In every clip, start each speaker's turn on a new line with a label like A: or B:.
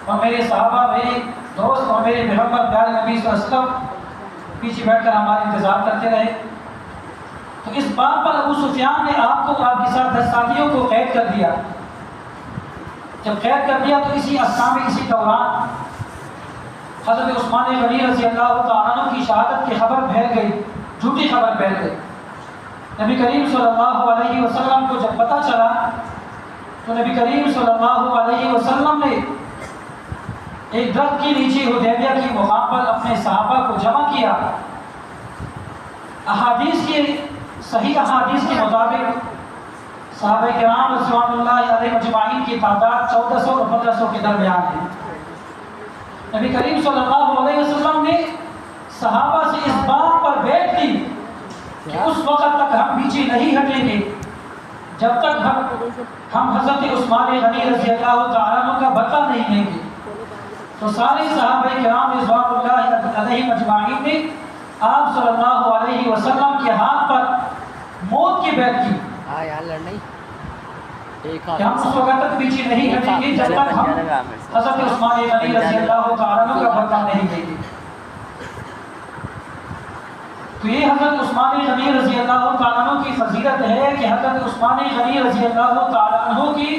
A: اور میرے صحابہ، میرے دوست اور میرے محبت پیارے نبی صلی اللہ علیہ وسلم پیچھے بیٹھ کر ہمارا انتظار کرتے رہے۔ تو اس بات پر ابو سفیان نے آپ کو اور آپ کے ساتھ 10 ساتھیوں کو قید کر دیا۔ جب قید کر دیا تو اسی دوران حضرت عثمان غنی رضی اللہ تعالیٰ عنہ کی شہادت کی خبر پھیل گئی، جھوٹی خبر پھیل گئی۔ نبی کریم صلی اللہ علیہ وسلم کو جب پتہ چلا تو نبی کریم صلی اللہ علیہ وسلم نے ایک درخت کے نیچے حدیبیہ کی مقام پر اپنے صحابہ کو جمع کیا۔ صحیح احادیث کے مطابق صحابہ کرام رضوان اللہ علیہ مجمعین کی تعداد 1400 اور 1500 کے درمیان ہے۔ نبی کریم صلی اللہ علیہ وسلم نے صحابہ سے اس بات پر بیعت لی کہ اس وقت تک ہم پیچھے نہیں ہٹیں گے جب تک ہم حضرت عثمان غنی رضی اللہ تعالیٰ عنہ کا بدلہ نہیں لیں گے۔ تو سارے صحابہ کرام رضوان اللہ علیہ مجمعین نے آپ صلی اللہ علیہ وسلم کے ہاتھ پر موت کی بیعت کی کہ ہم اس وقت تک پیچھے نہیں ہٹیں گے جب تک ہم حضرت عثمان غنی رضی اللہ تعالیٰ عنہ کا بدلہ نہیں لیں گے۔ تو یہ حضرت عثمان غنی رضی اللہ تعالیٰ عنہ کی فضیلت ہے کہ حضرت عثمان غنی رضی اللہ تعالیٰ عنہ کی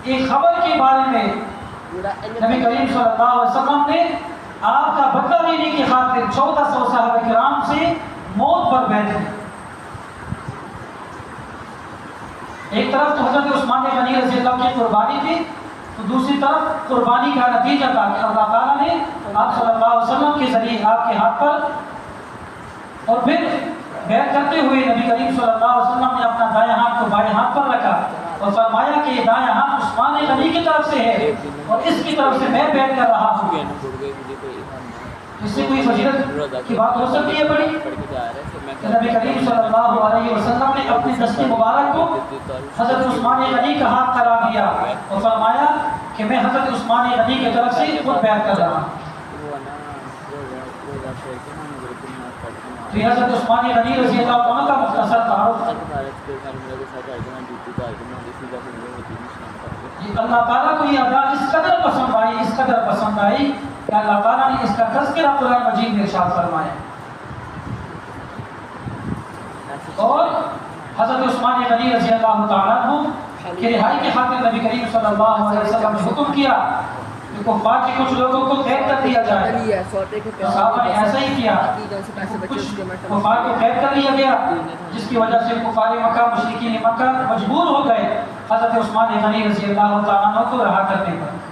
A: ایک خبر کے بارے میں نبی کریم صلی اللہ علیہ وسلم نے آپ کا بدلہ لینے کی خاطر 1400 صحابہ کرام سے موت پر بیعت کی۔ ایک طرف تو حضرت عثمان غنی رضی اللہ کی قربانی تھی، تو دوسری طرف قربانی کا نتیجہ تھا کہ اللہ تعالیٰ نے آپ صلی اللہ علیہ وسلم کے ذریعے آپ کے ہاتھ پر اور پھر بیعت کرتے ہوئے نبی کریم صلی اللہ علیہ وسلم نے اپنا دائیں ہاتھ کو بائیں ہاتھ پر رکھا اور فرمایا کہ یہ دائیں ہاتھ عثمان غنی کی طرف سے ہے اور اس کی طرف سے میں بیعت کر رہا ہوں۔ اس سے کوئی فضیلت کی بات ہو سکتی ہے بڑی؟ کہ نبی کریم صلی اللہ علیہ وسلم نے اپنے دست مبارک کو حضرت عثمان غنی کا ہاتھ قرار دیا اور فرمایا کہ میں حضرت عثمان غنی کی طرف سے خود بیعت کر رہا ہوں۔ تو یہ حضرت عثمان غنی رضی اللہ عنہ کا مختصر تعارف۔ اللہ تعالیٰ کو یہ ادا اس قدر پسند آئی کہ اللہ تعالیٰ نے اس کا تذکرہ قرآن مجید میں ارشاد فرمایا۔ اور حضرت عثمان غنی رضی اللہ تعالیٰ عنہ کی رہائی کی خاطر نبی کریم صلی اللہ علیہ وسلم نے حکم کیا کہ کفار کے کچھ لوگوں کو قید کر دیا جائے۔ صحابہ نے ایسا ہی کیا، کچھ کفار کو قید کر لیا گیا، جس کی وجہ سے کفار مکہ مشرکین مکہ مجبور ہو گئے حضرت عثمان غنی رضی اللہ تعالیٰ عنہ کو رہا کرنے پر۔